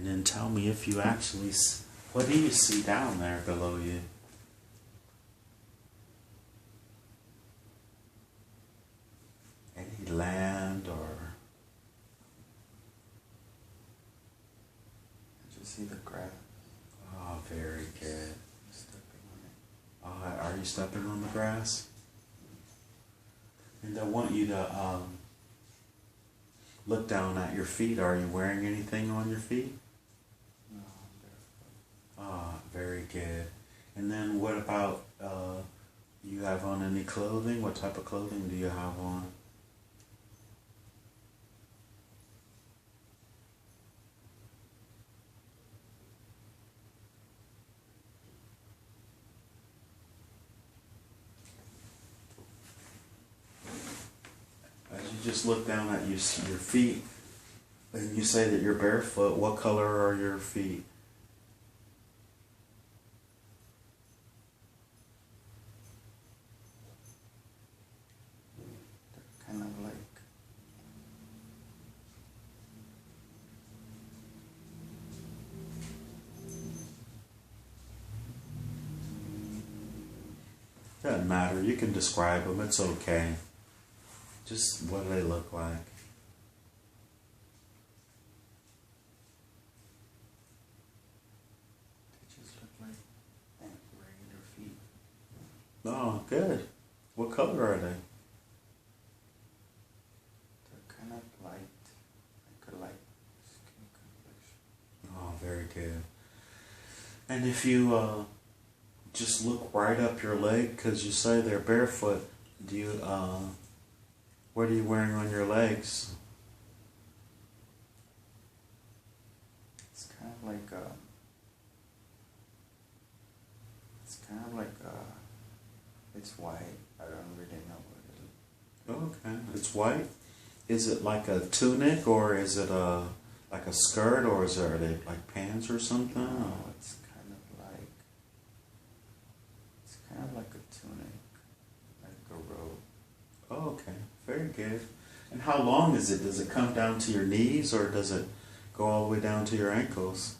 And then tell me if you actually, what do you see down there below you? Any land or? Did you see the grass? Oh, very good. Stepping on it. Are you stepping on the grass? And I want you to look down at your feet. Are you wearing anything on your feet? No, I'm barefoot. Ah, very good. And then what about, you have on any clothing? What type of clothing do you have on? As you just look down at your feet, and you say that you're barefoot, what color are your feet? They're kind of like, Doesn't matter. You can describe them. It's okay. Just what do they look like? they just look like regular feet. Oh, good. What color are they? They're kind of light, like a light skin complexion. Oh, very good. And if you just look right up your leg, because you say they're barefoot, do you, what are you wearing on your legs? It's kind of like it's white. I don't really know what it is. Okay, it's white. Is it like a tunic, or is it like a skirt, or is it, are they like pants or something? No, it's kind of like a tunic, like a robe. Oh, okay, very good. And how long is it? Does it come down to your knees, or does it go all the way down to your ankles?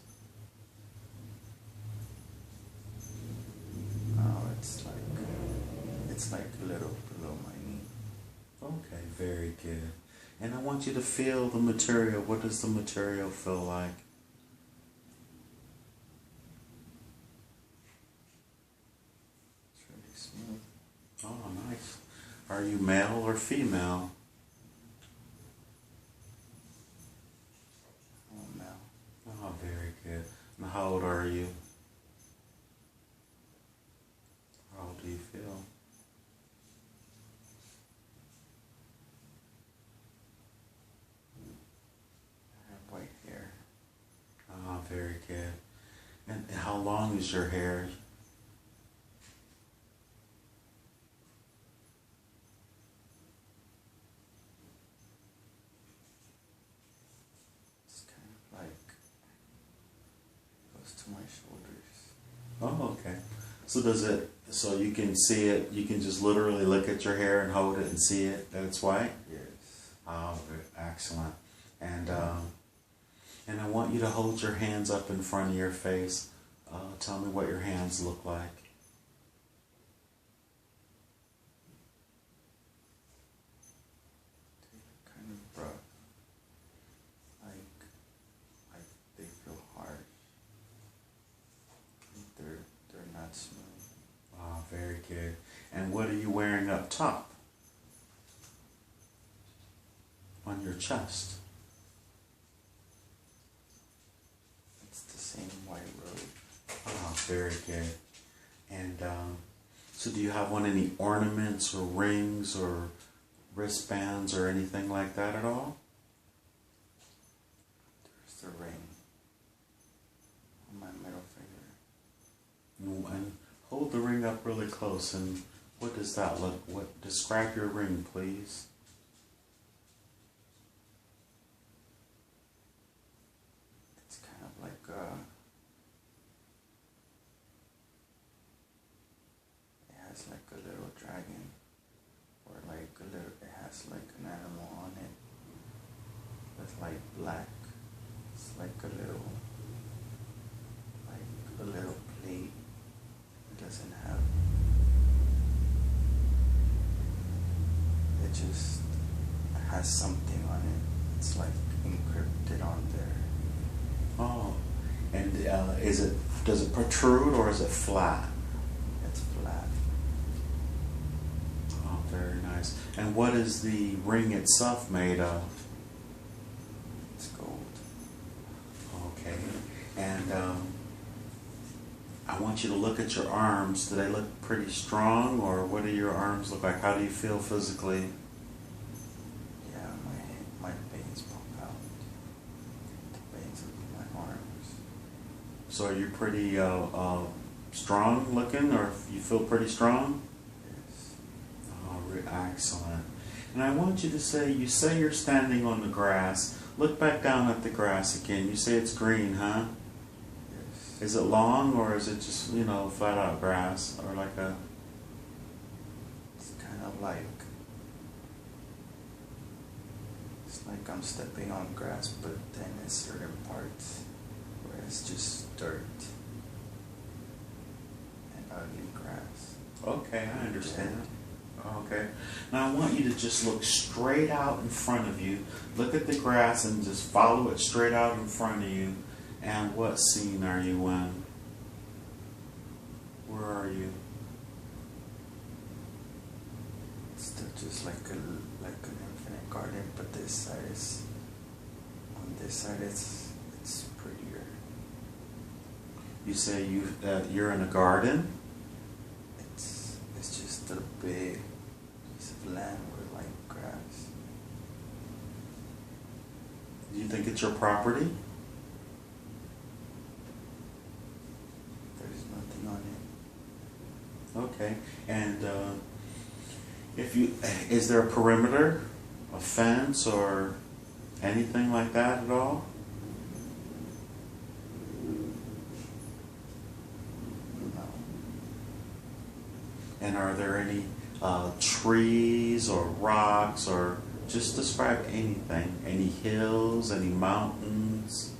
No, it's like a little below my knee. Okay, very good. And I want you to feel the material. What does the material feel like? It's really smooth. Oh, nice. Are you male or female? Oh, no. Oh, very good. And how old are you? How old do you feel? I have white hair. Oh, very good. And how long is your hair? It's kind of like goes to my shoulders. Oh, okay. So does it, so you can see it, you can just literally look at your hair and hold it and see it, that it's white? Yes. Oh, excellent. And I want you to hold your hands up in front of your face. Tell me what your hands look like. They look kind of rough. Like they feel harsh. They're not smooth. Oh, very good. And what are you wearing up top? On your chest? It's the same white robe. Oh, very good. And so do you have on any ornaments or rings or wristbands or anything like that at all? There's the ring on my middle finger. And hold the ring up really close. And what does that look? What? Describe your ring, please. It's kind of like it has like a little dragon, or like a little. It has like an animal on it with like black. It's like a little just has something on it. It's like encrypted on there. Oh, and does it protrude or is it flat? It's flat. Oh, very nice. And what is the ring itself made of? It's gold. Okay. And I want you to look at your arms. Do they look pretty strong, or what do your arms look like? How do you feel physically? Yeah, my veins pop out. The veins of my arms. So are you pretty strong looking, or you feel pretty strong? Yes. Oh, excellent. And I want you to say, you say you're standing on the grass. Look back down at the grass again. You say it's green, huh? Yes. Is it long, or is it just, flat out grass, or like a... It's kind of like, it's like I'm stepping on grass, but then in certain parts where it's just dirt and ugly grass. Okay, I understand. Okay. Now I want you to just look straight out in front of you. Look at the grass and just follow it straight out in front of you. And what scene are you in? Where are you? It's still just like an infinite garden, but this side is, on this side it's prettier. You say you're in a garden? It's just a big piece of land with like grass. Do you think it's your property? There's nothing on it. Okay. And is there a perimeter, a fence, or anything like that at all? No. And are there any trees or rocks, or just describe anything? Any hills, any mountains?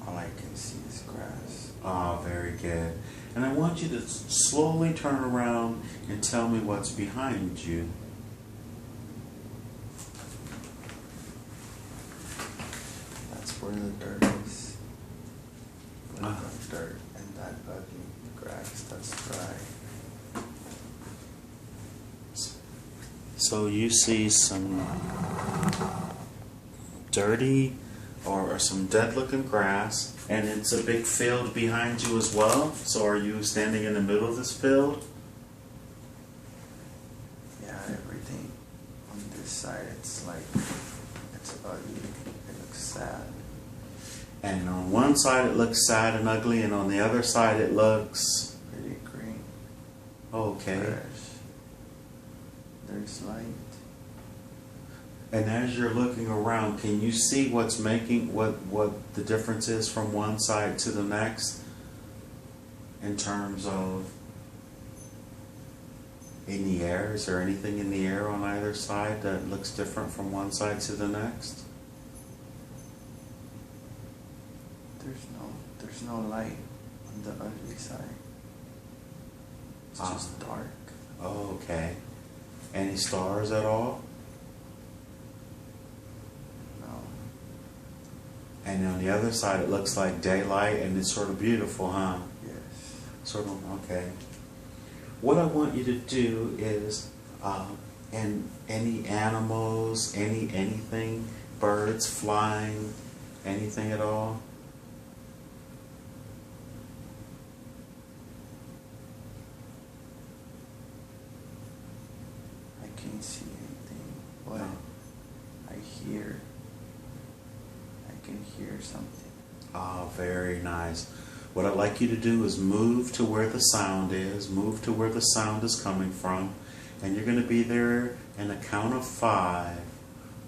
All I can see is grass. Ah, very good. And I want you to slowly turn around and tell me what's behind you. That's where the dirt is. Where the dirt and that ugly grass that's dry. So you see some dirty or some dead looking grass, and it's a big field behind you as well. So are you standing in the middle of this field? Yeah, everything on this side it's ugly. It looks sad. And on one side it looks sad and ugly, and on the other side it looks Pretty green. okay. Fresh. There's light. And as you're looking around, can you see what's making what the difference is from one side to the next in terms of in the air? Is there anything in the air on either side that looks different from one side to the next? There's no light on the ugly side. It's just dark. Oh, okay. Any stars at all? No. And on the other side it looks like daylight, and it's sort of beautiful, huh? Yes. Sort of, okay. What I want you to do is, and any animals, anything, birds flying, anything at all? I can't see anything, but No. I can hear something. Ah, very nice. What I'd like you to do is move to where the sound is, move to where the sound is coming from, and you're going to be there in a count of 5,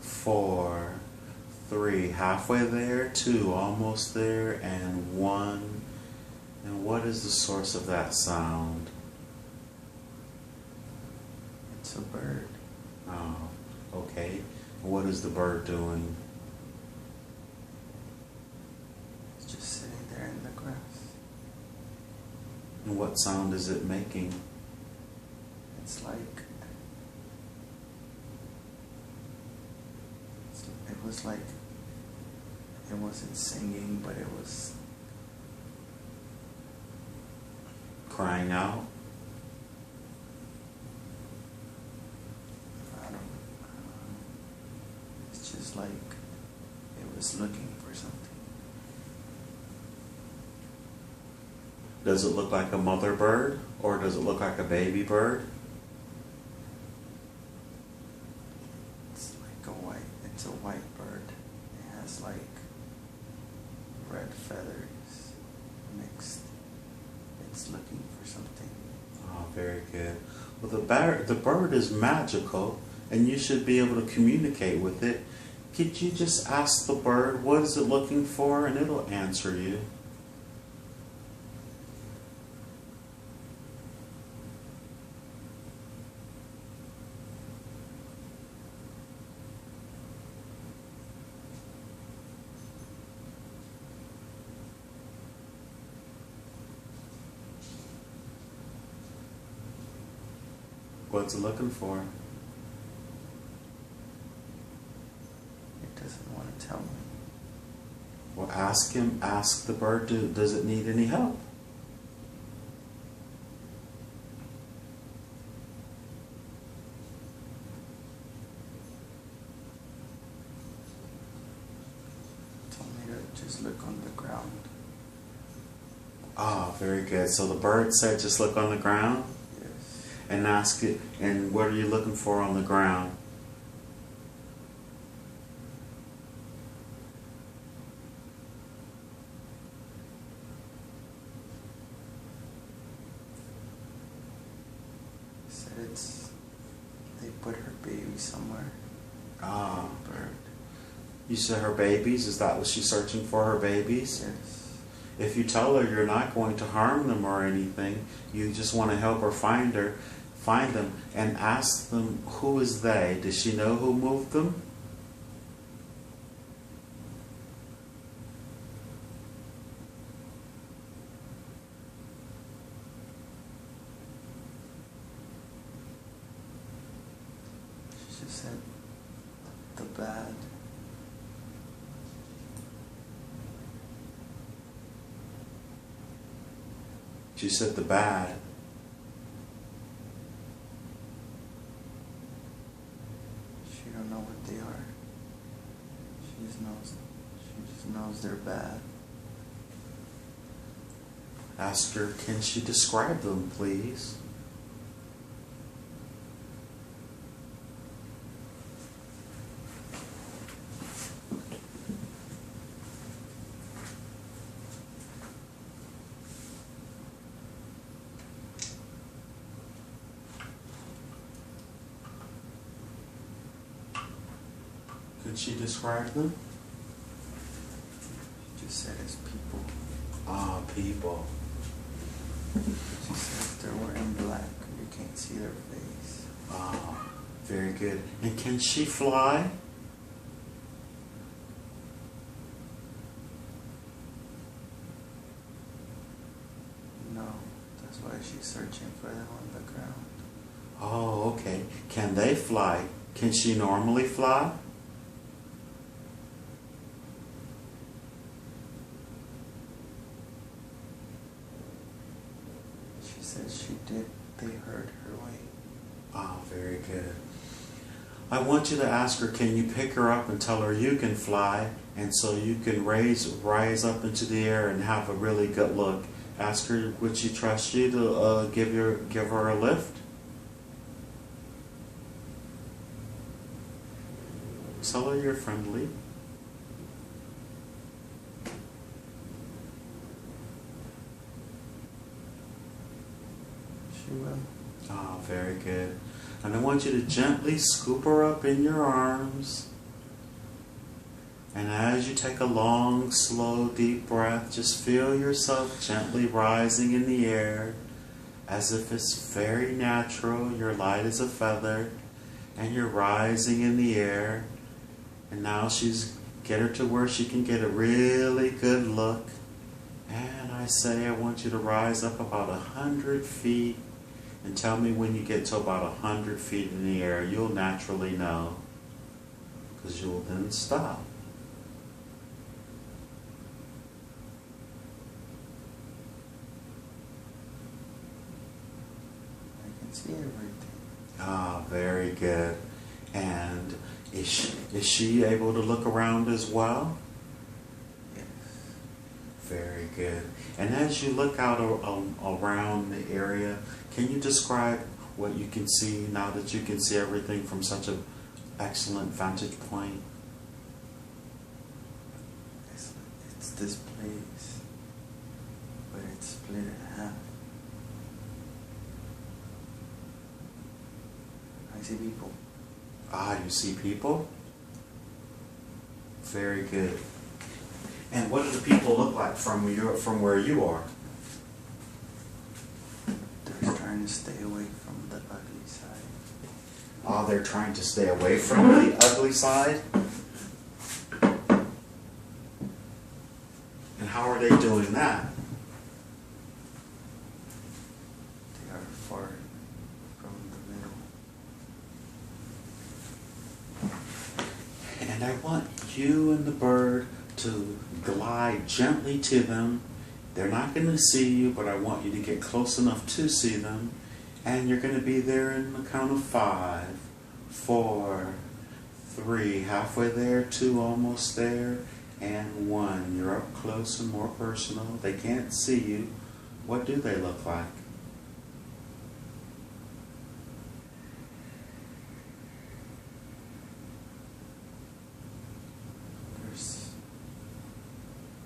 4, 3, halfway there, 2, almost there, and 1. And what is the source of that sound? It's a bird. Oh, okay. What is the bird doing? It's just sitting there in the grass. And what sound is it making? It's like was like, it wasn't singing, but it was crying out. I don't, it's just like it was looking for something. Does it look like a mother bird or does it look like a baby bird? It's a white bird. It has like red feathers mixed. It's looking for something. Oh, very good. Well, the bird is magical and you should be able to communicate with it. Could you just ask the bird what is it looking for and it'll answer you. What's it looking for? It doesn't want to tell me. Well, ask the bird, does it need any help? It told me to just look on the ground. Ah, very good. So the bird said just look on the ground? Yes. And ask it, and what are you looking for on the ground? It said they put her baby somewhere. Ah. Bird. You said her babies? Is that what she's searching for, her babies? Yes. If you tell her you're not going to harm them or anything, you just want to help her find them, and ask them, who is they? Does she know who moved them? She just said the bad. She said the bad. She don't know what they are. She just knows they're bad. Ask her, can she describe them, please? Could she describe them? She just said it's people. Ah, people. She said they're wearing black. You can't see their face. Ah, very good. And can she fly? No, that's why she's searching for them on the ground. Oh, okay. Can they fly? Can she normally fly? She said she did. They heard her way. Ah, very good. I want you to ask her, can you pick her up and tell her you can fly, and so you can rise up into the air and have a really good look. Ask her, would she trust you to give her a lift? Tell her you're friendly. She will. Ah, very good. And I want you to gently scoop her up in your arms. And as you take a long, slow, deep breath, just feel yourself gently rising in the air as if it's very natural. You're light as a feather and you're rising in the air. And now get her to where she can get a really good look. And I say I want you to rise up about 100 feet and tell me when you get to about 100 feet in the air. You'll naturally know. because you'll then stop. I can see everything. Ah, very good. And is she able to look around as well? Yes. Very good. And as you look out around the area, can you describe what you can see now that you can see everything from such an excellent vantage point? It's this place, but it's split in half. I see people. Ah, you see people? Very good. And what do the people look like from where you are? They're trying to stay away from the ugly side. Ah, they're trying to stay away from the ugly side? And how are they doing that? They are far from the middle. And I want you and the bird to glide gently to them. They're not going to see you, but I want you to get close enough to see them. And you're going to be there in the count of 5, 4, 3, halfway there, 2, almost there, and 1. You're up close and more personal. They can't see you. What do they look like?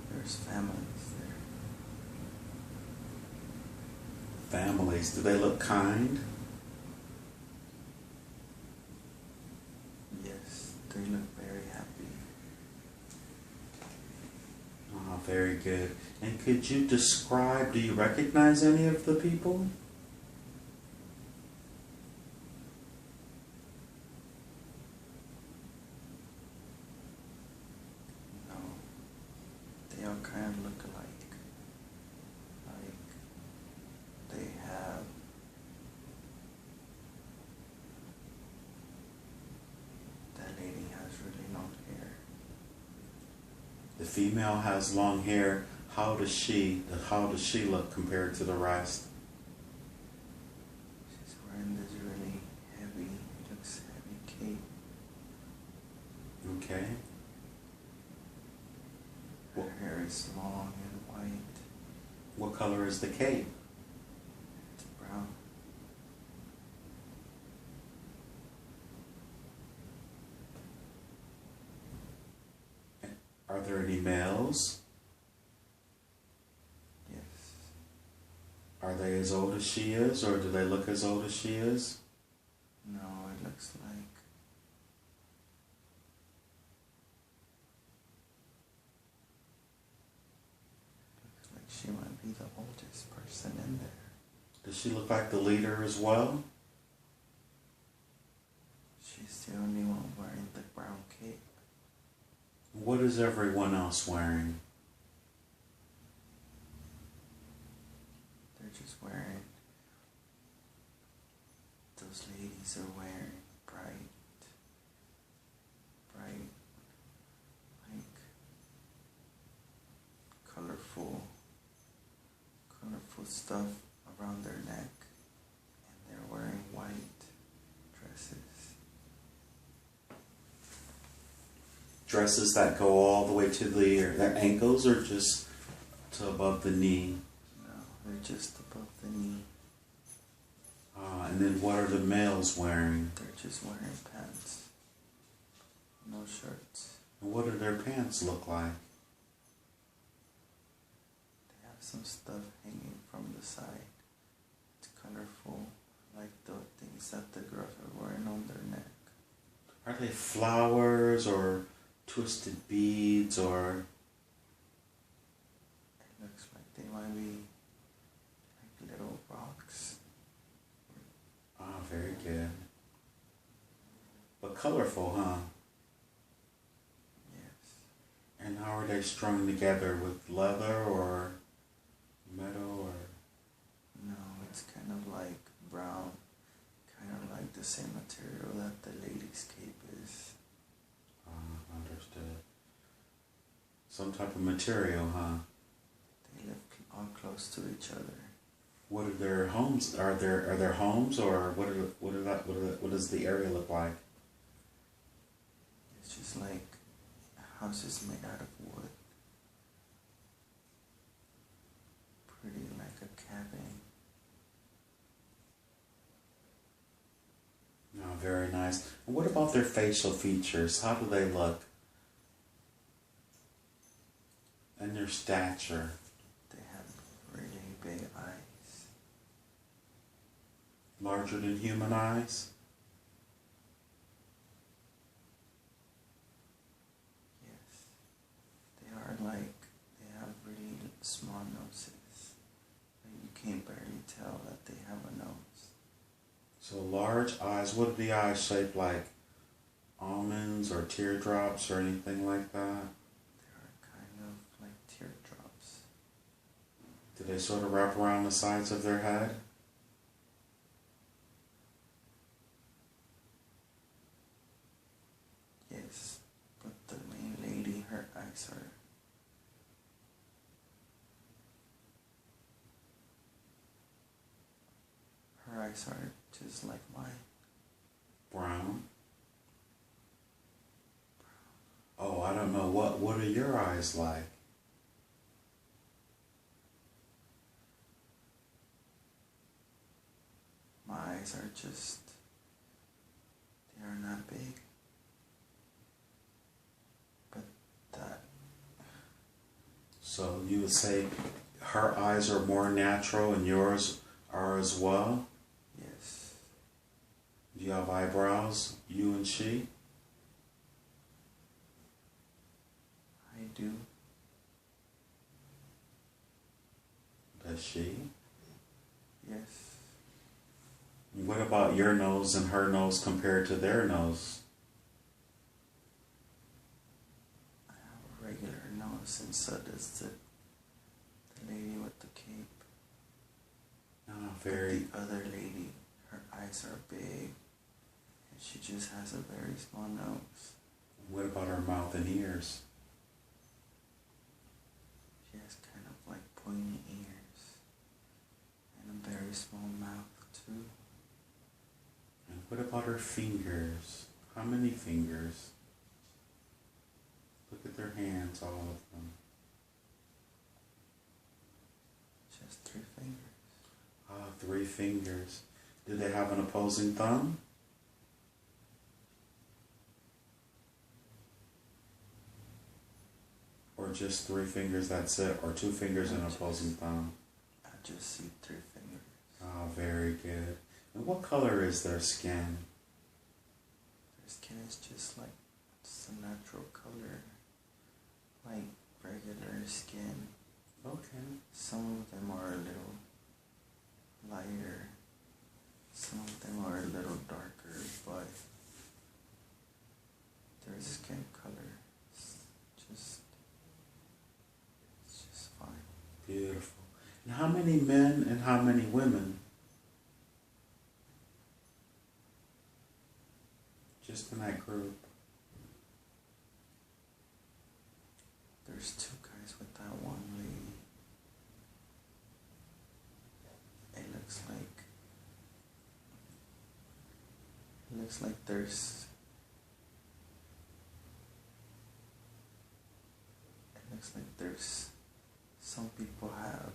There's families there. Families. Do they look kind? Yes, they look very happy. Ah, very good. And could you describe, do you recognize any of the people? No, they all kind of look alike. Like they have that lady has really long hair. The female has long hair. How does she look compared to the rest? She's wearing this really heavy, looks heavy cape. Okay. Her hair is long and white. What color is the cape? It's brown. Are there any males? Yes. Are they as old as she is, or do they look as old as she is? No, it looks like she might be the oldest person in there. Does she look like the leader as well? She's the only one wearing the brown cape. What is everyone else wearing? They're just wearing, those ladies are wearing bright, like colorful stuff around their neck, and they're wearing white dresses. Dresses that go all the way to their ankles, or just to above the knee? No, they're just above the knee. And then what are the males wearing? They're just wearing pants, no shirts. And what do their pants look like? They have some stuff hanging from the side. It's colorful, like the things that the girls are wearing on their neck. Are they flowers or twisted beads, or? It looks like they might be like little rocks. Ah, very good. But colorful, huh? Yes. And how are they strung together, with leather or metal, or? No, it's kind of like brown, kind of like the same material that the lady's cape is. Some type of material, huh? They live all close to each other. What are their homes? Are there homes, or what does the area look like? It's just like houses made out of wood. Pretty like a cabin. Oh, very nice. And what about their facial features? How do they look? And their stature? They have really big eyes. Larger than human eyes? Yes. They have really small noses. You can't barely tell that they have a nose. So large eyes. What are the eyes shaped like? Almonds or teardrops or anything like that? They are kind of like teardrops. Do they sort of wrap around the sides of their head? Yes, but the main lady, her eyes are just like mine. Brown? Oh, I don't know. What are your eyes like? My eyes are just, they are not big. But that. So you would say her eyes are more natural and yours are as well? Yes. Do you have eyebrows, you and she? I do. Does she? Yes. What about your nose and her nose compared to their nose? I have a regular nose, and so does the lady with the cape. Oh, very. But the other lady, her eyes are big, and she just has a very small nose. What about her mouth and ears? She has kind of like pointy ears, and a very small mouth too. And what about her fingers? How many fingers? Look at their hands, all of them. Just 3 fingers. Ah, 3 fingers. Do they have an opposing thumb? Or just 3 fingers, that's it? Or 2 fingers and opposing thumb? I just see 3 fingers. Ah, very good. And what color is their skin? Their skin is just like a natural color, like regular skin. Okay. Some of them are a little lighter, some of them are a little darker, but their skin color is it's just fine. Beautiful. And how many men and how many women? Just in that group. There's 2 guys with that one lady. It looks like there's some people have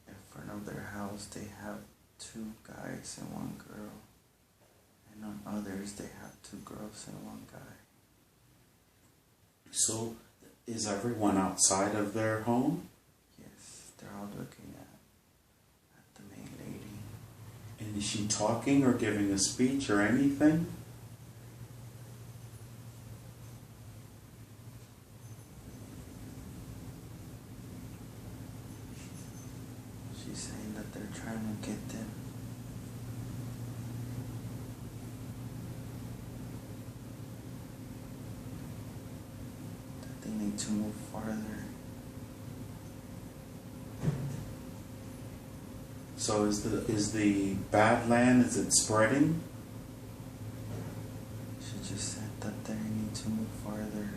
in front of their house they have 2 guys and 1 girl, and on others they have 2 girls and 1 guy. So, is everyone outside of their home? Yes, they're all looking at the main lady. And is she talking or giving a speech or anything? She's saying that they're trying to get them. That they need to move farther. So is the bad land, is it spreading? She just said that they need to move farther.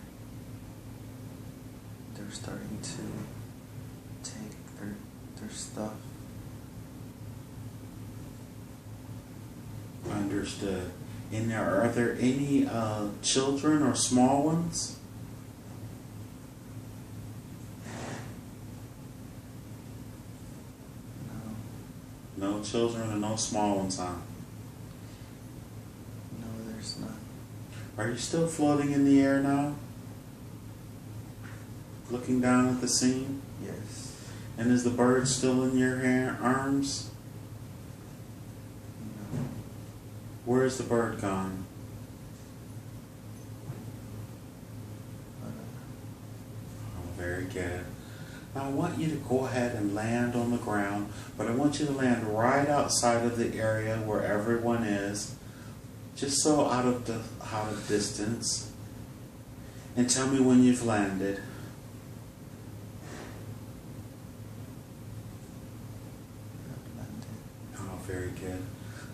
are starting to take their stuff. Understood. And are there any children or small ones? No. No children and no small ones, huh? No, there's none. Are you still floating in the air now? Looking down at the scene? Yes. And is the bird still in your arms? No. Where is the bird gone? Oh, very good. Now I want you to go ahead and land on the ground, but I want you to land right outside of the area where everyone is, just so out of distance. And tell me when you've landed. Oh, very good.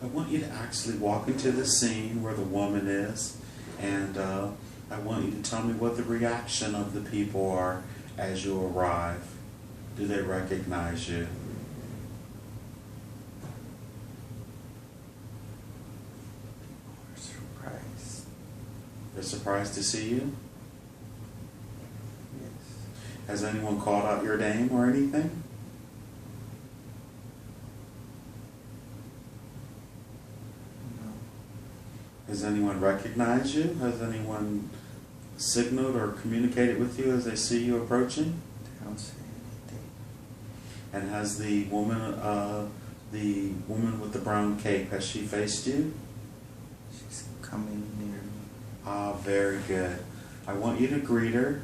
I want you to actually walk into the scene where the woman is, and I want you to tell me what the reaction of the people are as you arrive. Do they recognize you? We're surprised. They're surprised to see you? Yes. Has anyone called out your name or anything? No. Has anyone recognized you? Has anyone signaled or communicated with you as they see you approaching? They don't say anything. And has the woman with the brown cape, has she faced you? She's coming near me. Ah, very good. I want you to greet her.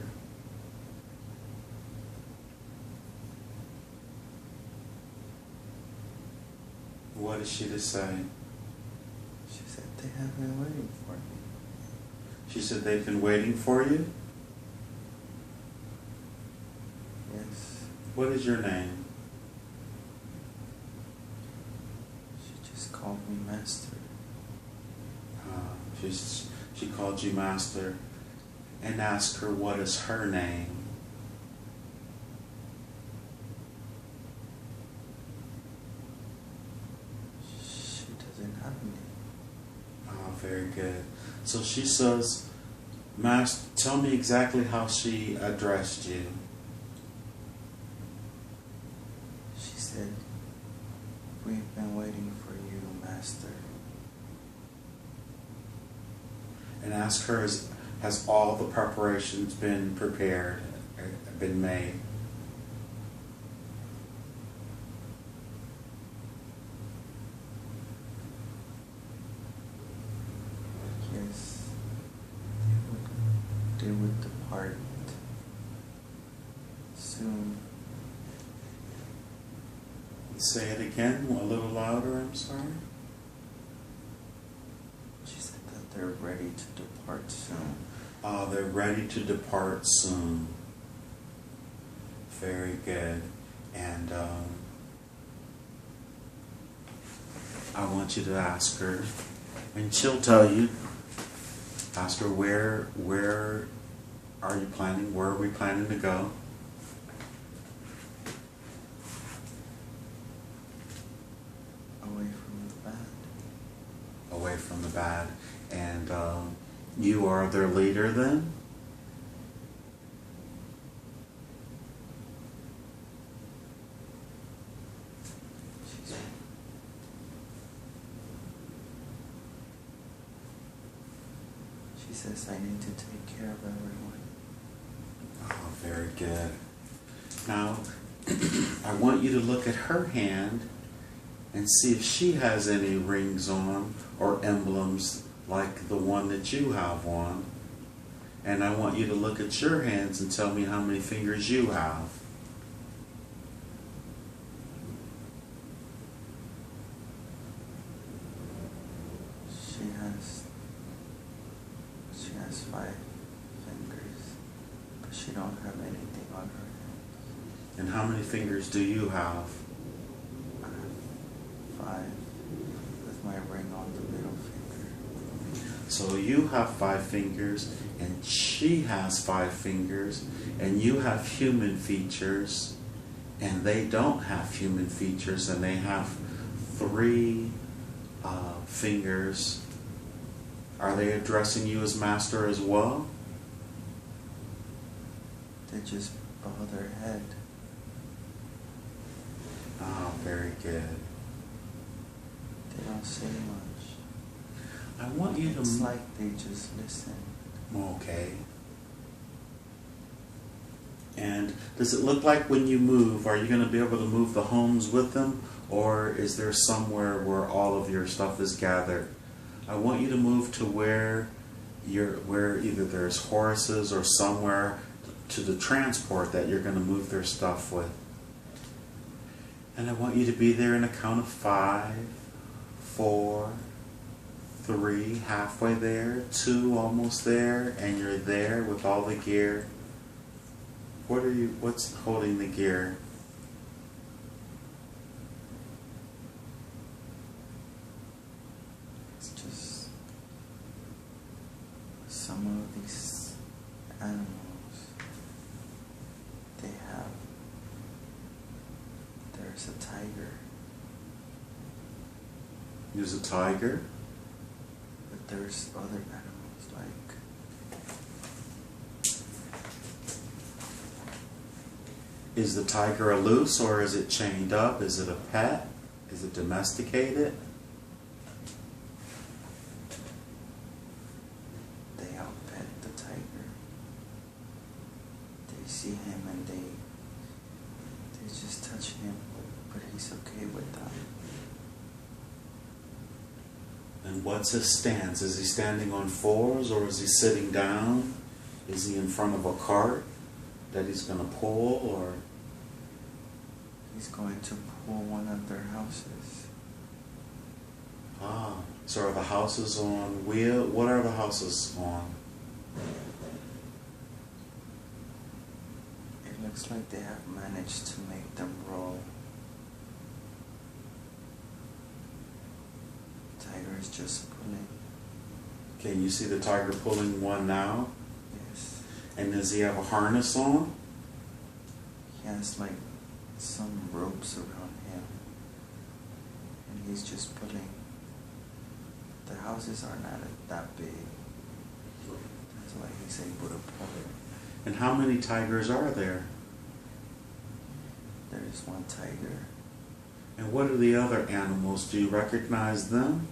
What is she to say? She said they have been waiting for me. She said they've been waiting for you. Yes. What is your name? She just called me master. She called you master, and asked her what is her name. She doesn't have a name. Ah, very good. So she says, Master, tell me exactly how she addressed you. She said, we've been waiting for you, master. And ask her, has all the preparations been prepared, been made? Yes. They would depart soon. Say it again, a little louder, I'm sorry. She said that they're ready to depart soon. They're ready to depart soon. Very good. And I want you to ask her, and she'll tell you, ask her where are you planning, where are we planning to go? Away from the bad. Away from the bad. And you are their leader then? She says I need to take care of everyone. Oh, very good. Now, I want you to look at her hand and see if she has any rings on or emblems like the one that you have on. And I want you to look at your hands and tell me how many fingers you have. She has 5 fingers, but she don't have anything on her hand. And how many fingers do you have? I have 5 with my ring on the middle finger. So you have 5 fingers, and she has 5 fingers, and you have human features, and they don't have human features, and they have 3 fingers. Are they addressing you as master as well? They just bow their head. Ah, very good. They don't say much. I want you to... It's like they just listen. Okay. And does it look like when you move, are you going to be able to move the homes with them? Or is there somewhere where all of your stuff is gathered? I want you to move to where either there's horses or somewhere to the transport that you're going to move their stuff with. And I want you to be there in a count of 5, 4, 3, halfway there, 2, almost there, and you're there with all the gear. What's holding the gear? It's just some of these animals, there's a tiger. There's a tiger? But there's other animals like Is the tiger loose or is it chained up? Is it a pet? Is it domesticated? they out pet the tiger. They see him and they just touch him, but he's okay with that. And what's his stance? Is he standing on 4s or is he sitting down? Is he in front of a cart that he's going to pull, or? He's going to pull one of their houses. Ah, so are the houses on wheel? What are the houses on? It looks like they have managed to make them roll. Tiger's just pulling. Can you see the tiger pulling one now? Yes. And does he have a harness on? He has like some ropes around him. And he's just pulling. The houses are not that big. That's why he's able to pull it. And how many tigers are there? There's one tiger. And what are the other animals? Do you recognize them?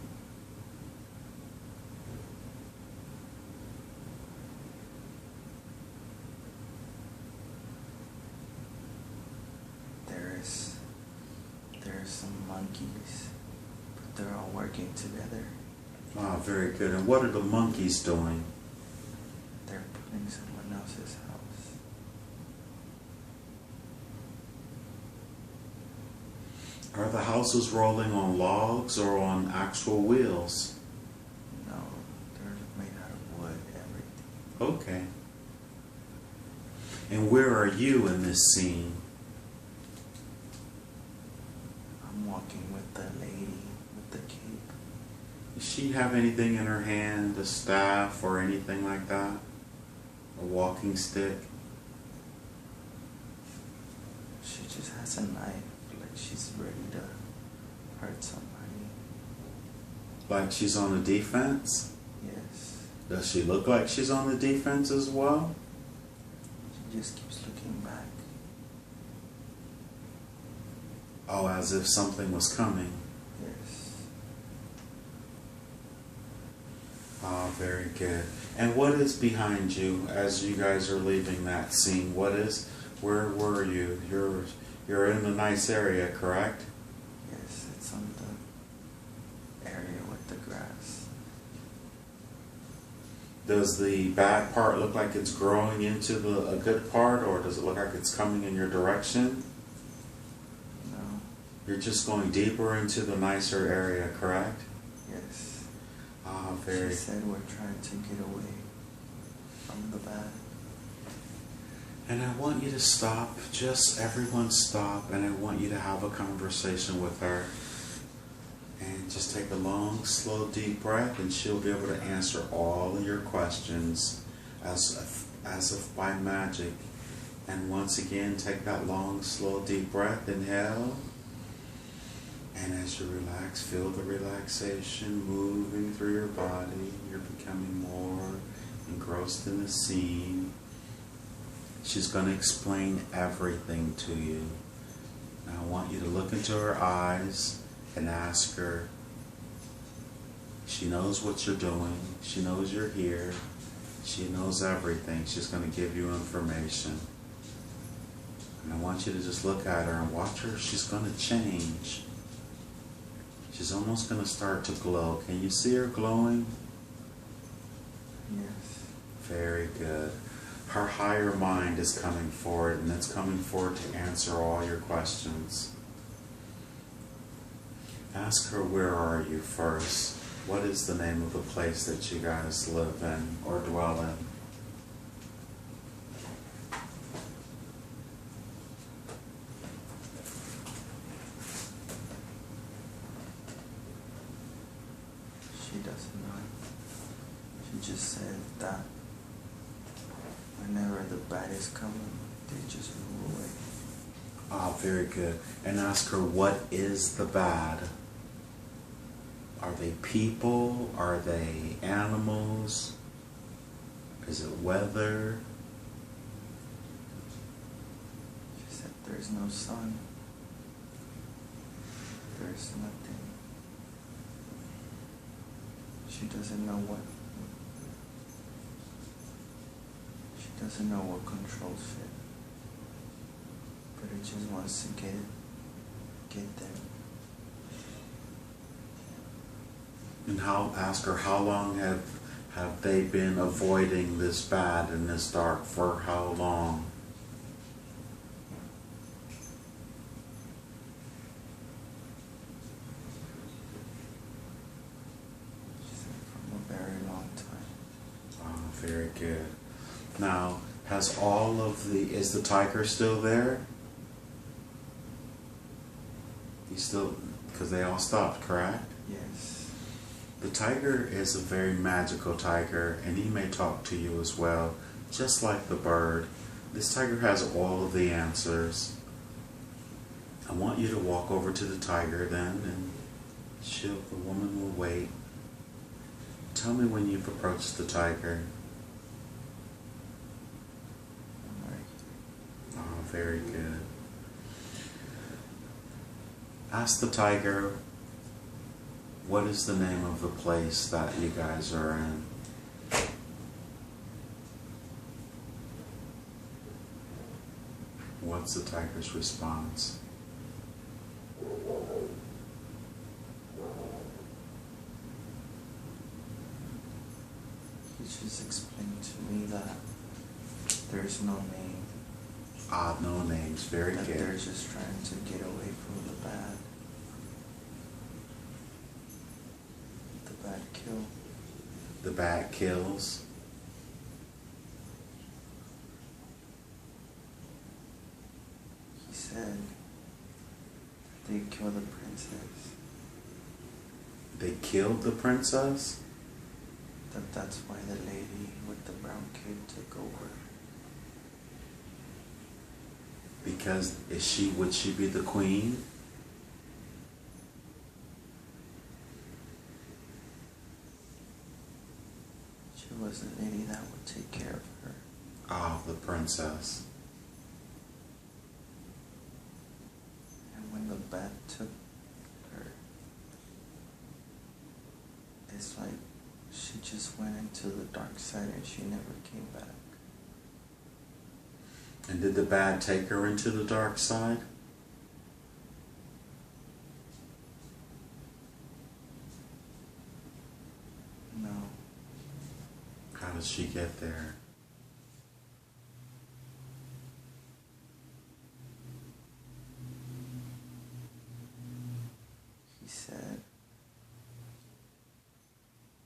There's some monkeys, but they're all working together. Ah, very good. And what are the monkeys doing? They're pulling someone else's house. Are the houses rolling on logs or on actual wheels? No, they're made out of wood, everything. Okay. And where are you in this scene? I'm walking with the lady with the cape. Does she have anything in her hand, a staff or anything like that? A walking stick? She just has a knife, like she's ready to hurt somebody. Like she's on the defense? Yes. Does she look like she's on the defense as well? She just keeps looking back. Oh, as if something was coming. Yes. Ah, very good. And what is behind you as you guys are leaving that scene? Where were you? You're in a nice area, correct? Yes, it's on the area with the grass. Does the bad part look like it's growing into a good part, or does it look like it's coming in your direction? No. You're just going deeper into the nicer area, correct? Yes. Ah, very. She said we're trying to get away from the bad. And I want you to stop, just everyone stop, and I want you to have a conversation with her. And just take a long, slow, deep breath, and she'll be able to answer all of your questions as if by magic. And once again, take that long, slow, deep breath. Inhale. And as you relax, feel the relaxation moving through your body. You're becoming more engrossed in the scene. She's going to explain everything to you. Now I want you to look into her eyes and ask her. She knows what you're doing. She knows you're here. She knows everything. She's going to give you information. And I want you to just look at her and watch her. She's going to change. She's almost going to start to glow. Can you see her glowing? Yes. Very good. Her higher mind is coming forward, and it's coming forward to answer all your questions. Ask her, where are you first? What is the name of the place that you guys live in or dwell in? She doesn't know. She just said that whenever the bad is coming, they just move away. Ah, very good. And ask her, what is the bad? Are they people? Are they animals? Is it weather? She said there's no sun. There's nothing. She doesn't know what. She doesn't know what controls it. But it just wants to get them. And ask her, how long have they been avoiding this bad and this dark? For how long? She said from a very long time. Oh, very good. Now, is the tiger still there? He's still, because they all stopped, correct? Yes. The tiger is a very magical tiger, and he may talk to you as well, just like the bird. This tiger has all of the answers. I want you to walk over to the tiger then, and the woman will wait. Tell me when you've approached the tiger. I'm right here. Oh, very good. Ask the tiger, what is the name of the place that you guys are in? What's the tiger's response? He just explained to me that there's no name. Ah, no names. Very That good. they're just trying to get away from the bad. The bad kill. The bat kills. He said they killed the princess. They killed the princess? That's why the lady with the brown kid took over. Because would she be the queen? She was the lady that would take care of her. Ah, the princess. And when the bat took her, it's like she just went into the dark side and she never came back. And did the bat take her into the dark side? No. How did she get there? He said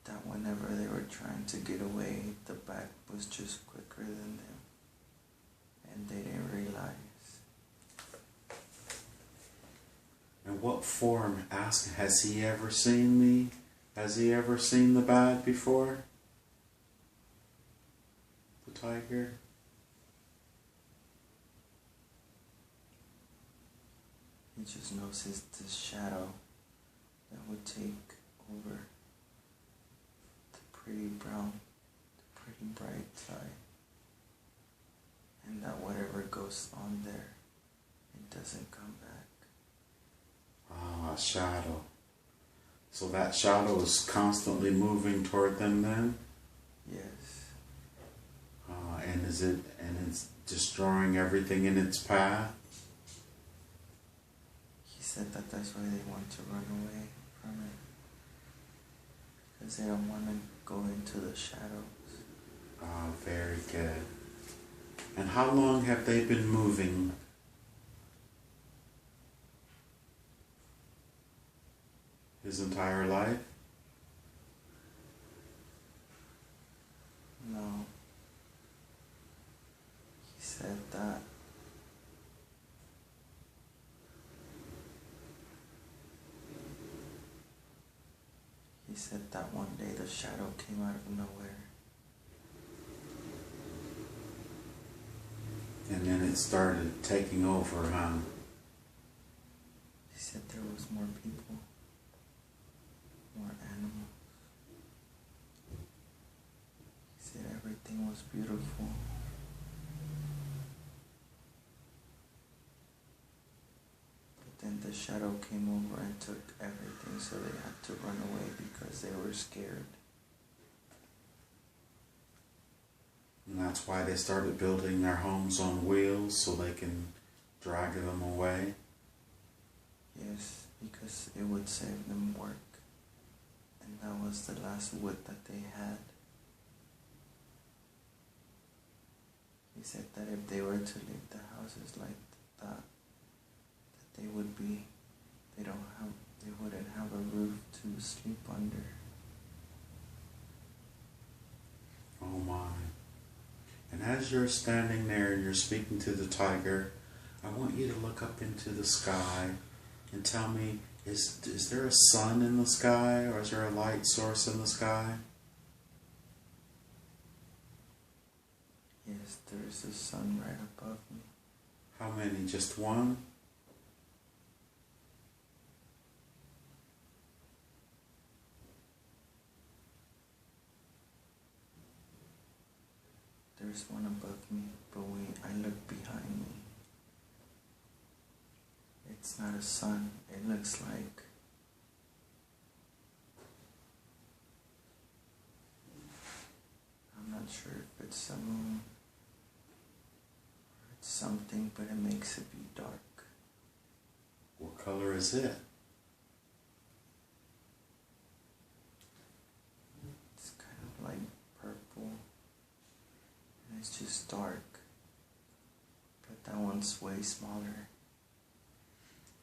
that whenever they were trying to get away, the bat was just quicker than them. And they didn't realize. And what form? Ask, has he ever seen me? Has he ever seen the bad before? The tiger? He just knows it's the shadow that would take over the pretty brown, the pretty bright side. And that whatever goes on there, it doesn't come back. Ah, a shadow. So that shadow is constantly moving toward them then? Yes. And it's destroying everything in its path? He said that that's why they want to run away from it. Because they don't want to go into the shadows. Ah, very good. And how long have they been moving? His entire life? No. He said that one day the shadow came out of nowhere. And then it started taking over, huh? He said there was more people, more animals. He said everything was beautiful. But then the shadow came over and took everything, so they had to run away because they were scared. And that's why they started building their homes on wheels so they can drag them away. Yes, because it would save them work. And that was the last wood that they had. He said that if they were to leave the houses like that they would be, they wouldn't have a roof to sleep under. Oh my. And as you're standing there, you're speaking to the tiger, I want you to look up into the sky and tell me, is there a sun in the sky, or is there a light source in the sky? Yes, there's a sun right above me. How many? Just one? There's one above me, but I look behind me. It's not a sun. It looks like I'm not sure if it's a moon or it's something, but it makes it be dark. What color is it? It's kind of like purple, and it's just dark. But that one's way smaller.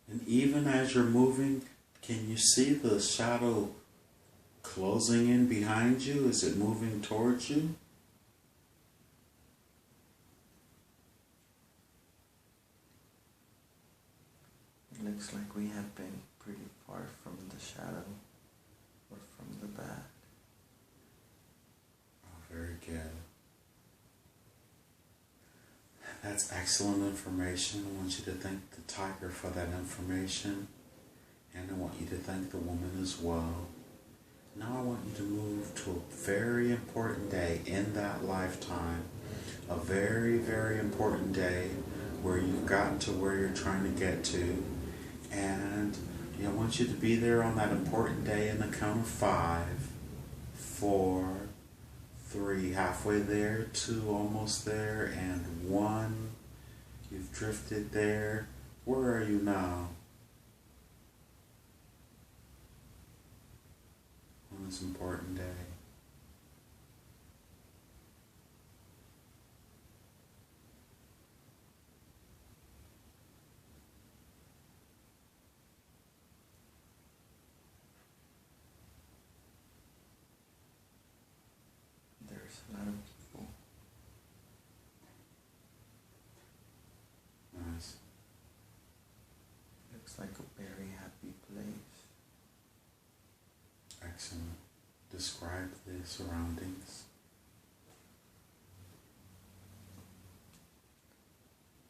And even as you're moving, can you see the shadow closing in behind you? Is it moving towards you? It looks like we have been pretty far from the shadow or from the bad. Oh, very good. That's excellent information. I want you to thank the tiger for that information. And I want you to thank the woman as well. Now I want you to move to a very important day in that lifetime. A very, very important day where you've gotten to where you're trying to get to. And I want you to be there on that important day in the count of 5, 4, 3, halfway there, 2, almost there, and 1. You've drifted there. Where are you now? On this important day. There's a lot of people. Nice. Looks like a very happy place. Excellent. Describe the surroundings.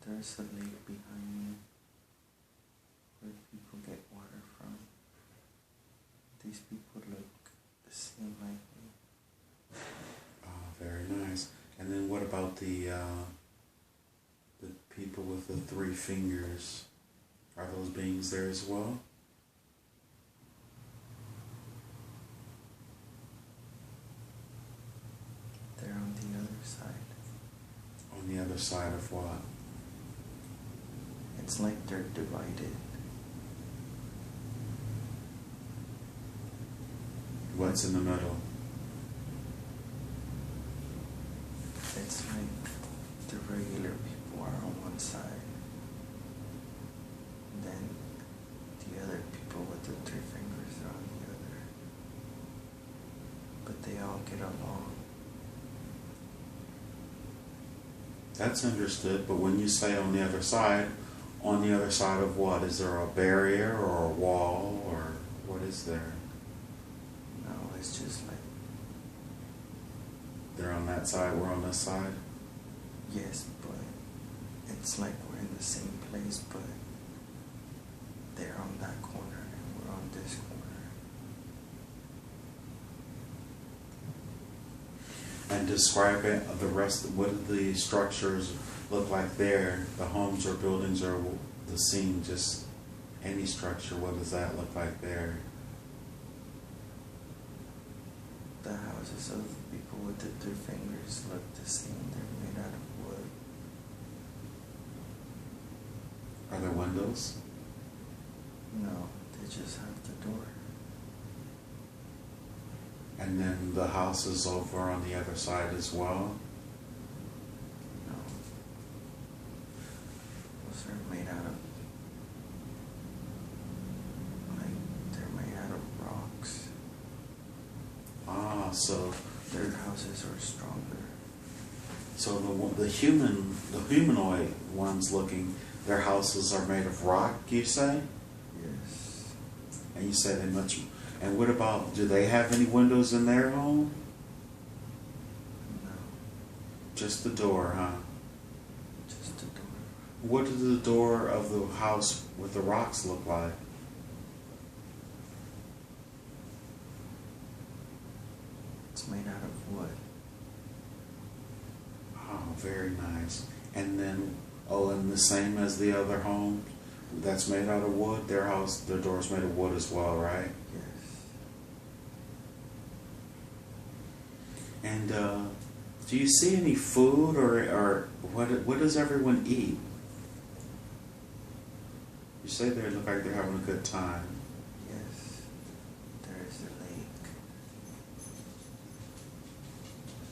There's a lake behind me where people get water from. These people look the same like me. Very nice. And then what about the people with the 3 fingers? Are those beings there as well? They're on the other side. On the other side of what? It's like they're divided. What's in the middle? It's like the regular people are on one side, and then the other people with the 3 fingers are on the other. But they all get along. That's understood, but when you say on the other side of what? Is there a barrier or a wall or what is there? No, it's just like, They're on that side, we're on this side? yes, but it's like we're in the same place, but they're on that corner and we're on this corner. And describe it, the rest, what do the structures look like there? The homes or buildings or the scene, just any structure, what does that look like there? The houses of the people with the 3 fingers look the same. They're made out of wood. Are there windows? No, they just have the door. And then the house is over on the other side as well? No. Those are made out of, like, they're made out of rocks. So Their houses are stronger. so the humanoid ones looking, their houses are made of rock, you say? Yes. And you say they much. And what about? Do they have any windows in their home? No. Just the door, huh? Just the door. What does the door of the house with the rocks look like? It's made out of wood. Oh, very nice. And then, and the same as the other home, that's made out of wood. Their house, their door's made of wood as well, right? Yes. And do you see any food or what does everyone eat? You say they look like they're having a good time. Yes. There is a lake.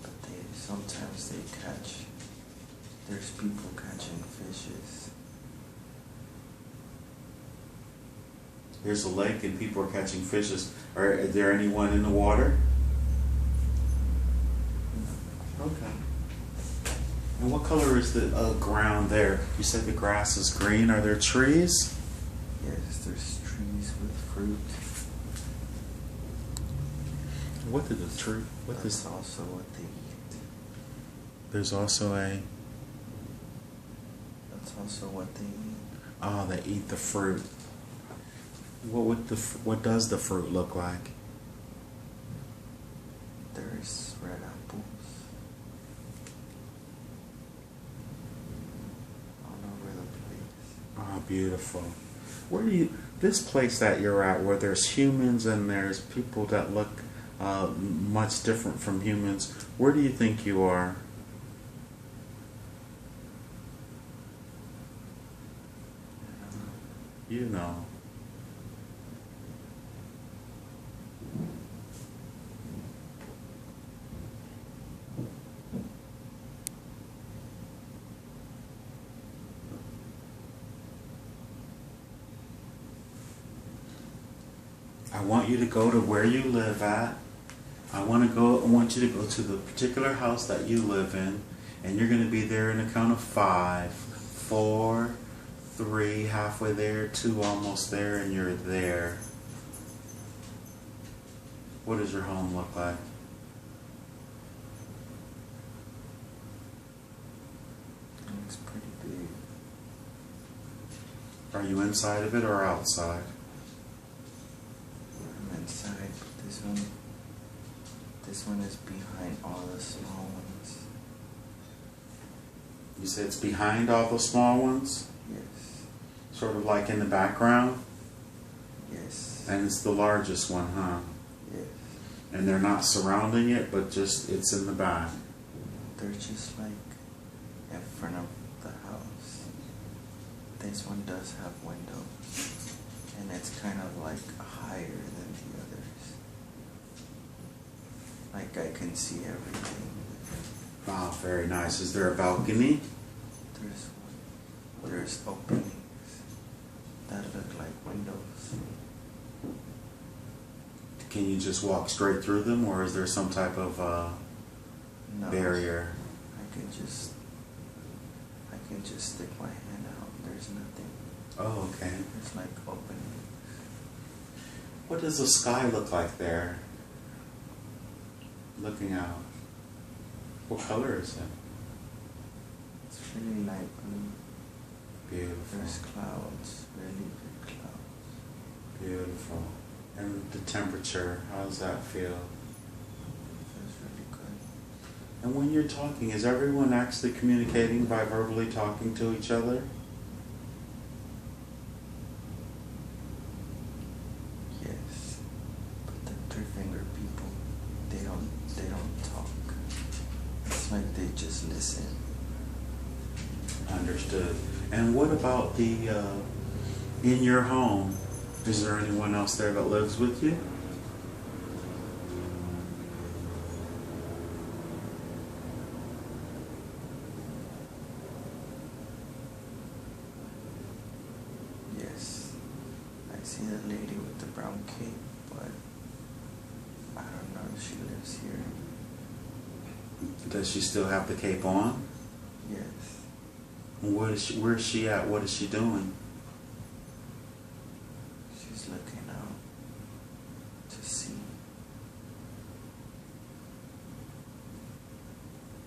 But sometimes they catch. There's people catching fishes. There's a lake and people are catching fishes. Is there anyone in the water? Okay. And what color is the ground there? You said the grass is green. Are there trees? Yes, there's trees with fruit. What did the tree? What That's is? also what they eat. There's also a. That's also what they eat. Oh, they eat the fruit. What does the fruit look like? There's red apples all over the place. Oh, beautiful. Where do you? This place that you're at, where there's humans and there's people that look much different from humans. Where do you think you are? You know. I want you to go to where you live at. I want you to go to the particular house that you live in, and you're going to be there in a count of 5, 4, 3 halfway there, 2 almost there, and you're there. What does your home look like? It looks pretty big. Are you inside of it or outside? I'm inside, but this one is behind all the small ones. You say it's behind all the small ones? Yes. Sort of like in the background? Yes. And it's the largest one, huh? Yes. And they're not surrounding it, but just it's in the back. They're just like in front of the house. This one does have windows, and it's kind of like higher than the others. Like I can see everything. Wow, very nice. Is there a balcony? There's openings that look like windows. Can you just walk straight through them, or is there some type of No, barrier? I can just stick my hand out. There's nothing. Oh, okay. It's like openings. What does the sky look like there? Looking out. What color is it? It's really light blue. Beautiful. There's clouds, really big clouds. Beautiful. And the temperature, how does that feel? Feels really good. And when you're talking, is everyone actually communicating by verbally talking to each other? Yes, but the three-finger people, they don't talk. It's like they just listen. Understood. And what about the, in your home, is there anyone else there that lives with you? Yes, I see the lady with the brown cape, but I don't know if she lives here. Does she still have the cape on? Yes, Where is she at? What is she doing? she's looking out to see,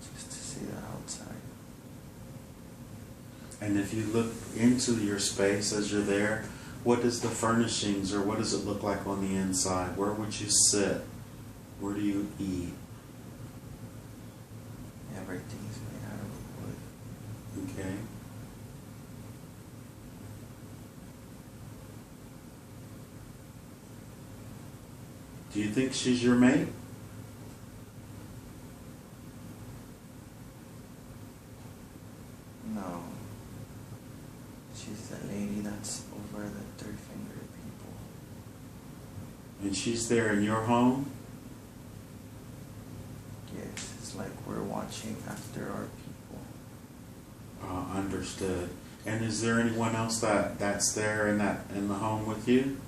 just to see the outside. And if you look into your space as you're there, what does the furnishings or what does it look like on the inside? Where would you sit? Where do you eat? Everything's made out of wood. Okay. Do you think she's your mate? No, she's the lady that's over the three-finger people. And she's there in your home? Yes, it's like we're watching after our people. Understood. And is there anyone else that's there in the home with you?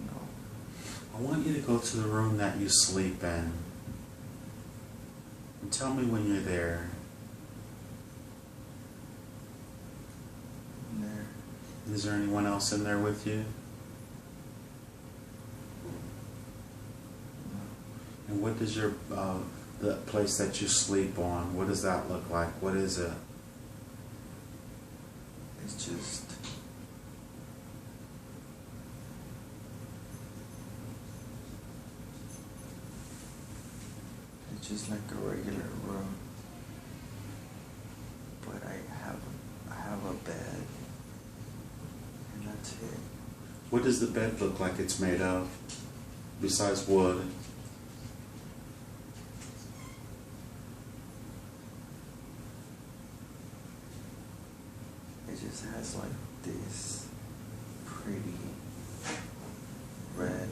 No, I want you to go to the room that you sleep in. And tell me when you're there. there. Is there anyone else in there with you? No. And what does your the place that you sleep on, what does that look like? What is it? It's just like a regular room, but I have a bed, and that's it. What does the bed look like it's made of, besides wood? It just has like this pretty red,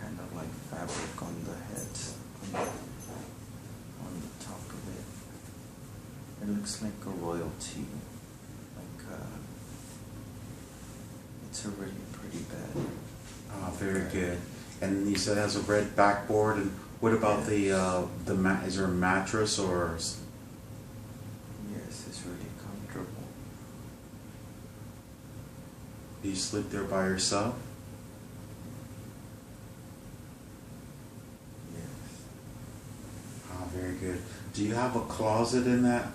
kind of like fabric on the heads, on the top of it. It looks like a royalty, like it's a really pretty bed. Very good. And you said it has a red backboard, and What about the mat? Is there a mattress or? Yes, it's really comfortable. Do you sleep there by yourself? Yes. Ah, very good. Do you have a closet in that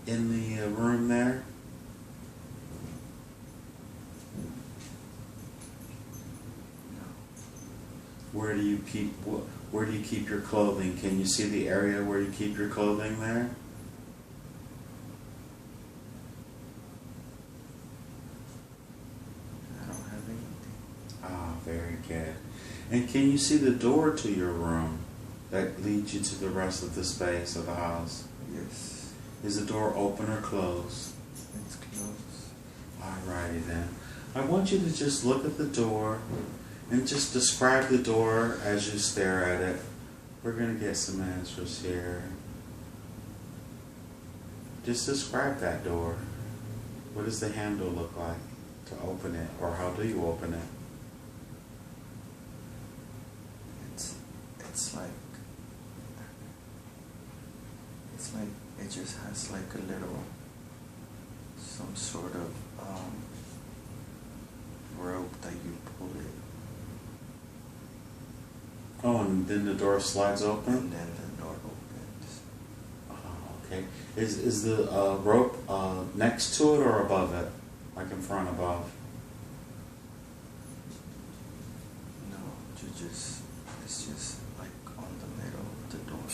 in the room there? No. Where do you keep your clothing? Can you see the area where you keep your clothing there? I don't have anything. Ah, very good. And can you see the door to your room that leads you to the rest of the space of the house? Yes. Is the door open or closed? It's closed. Alrighty then. I want you to just look at the door and just describe the door as you stare at it. We're going to get some answers here. Just describe that door. What does the handle look like to open it, or how do you open it? It's like it just has like a little some sort of rope that you pull it. Oh, and then the door slides open? And then the door opens. Oh, okay. Is the rope next to it or above it? Like in front, above? No, it's just like on the middle of the door,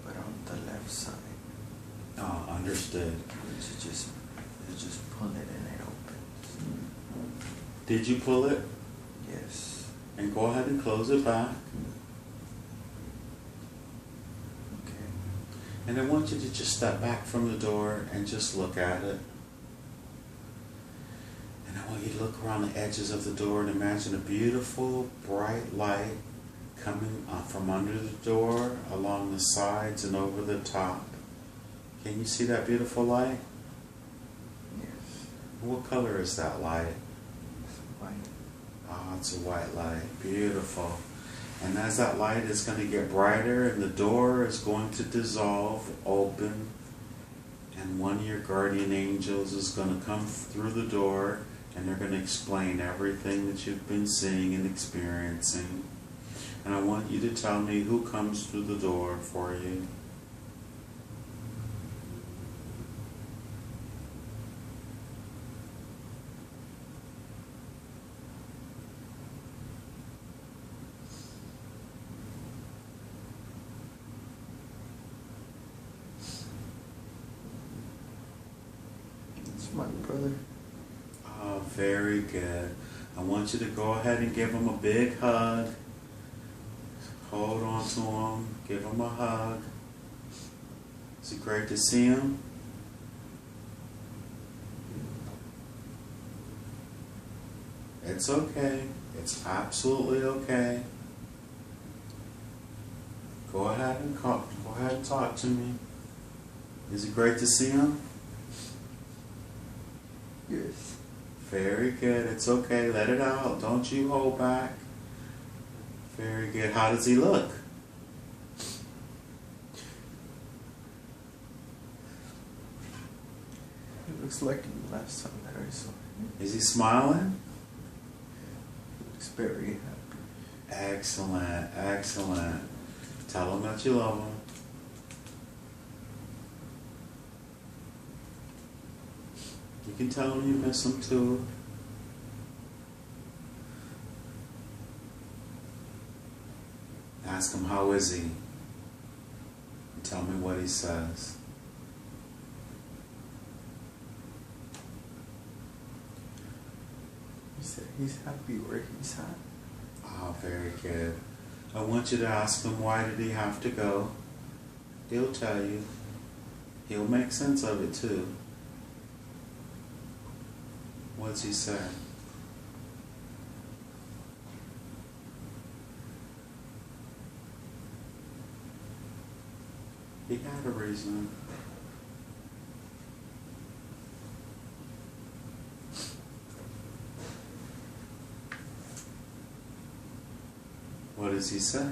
but on the left side. Oh, understood. You just pull it and it opens. Did you pull it? Yes. And go ahead and close it back. Okay. And I want you to just step back from the door and just look at it. And I want you to look around the edges of the door and imagine a beautiful, bright light coming from under the door, along the sides and over the top. Can you see that beautiful light? Yes. What color is that light? It's white. Oh, it's a white light. Beautiful. And as that light is going to get brighter and the door is going to dissolve, open, and one of your guardian angels is going to come through the door and they're going to explain everything that you've been seeing and experiencing. And I want you to tell me who comes through the door for you. It's my brother. Oh, very good. I want you to go ahead and give him a big hug. Hold on to him. Give him a hug. Is it great to see him? It's okay. It's absolutely okay. Go ahead and talk to me. Is it great to see him? Yes. Very good. It's okay. Let it out. Don't you hold back. Very good. How does he look? It looks like the last time that I saw him. Is he smiling? He looks very happy. Excellent. Excellent. Tell him that you love him. You can tell him you miss him too. Ask him, how is he? And tell me what he says. He said he's happy where he's at. Oh, very good. I want you to ask him, why did he have to go? He'll tell you. He'll make sense of it too. What's he say? He had a reason. What does he say?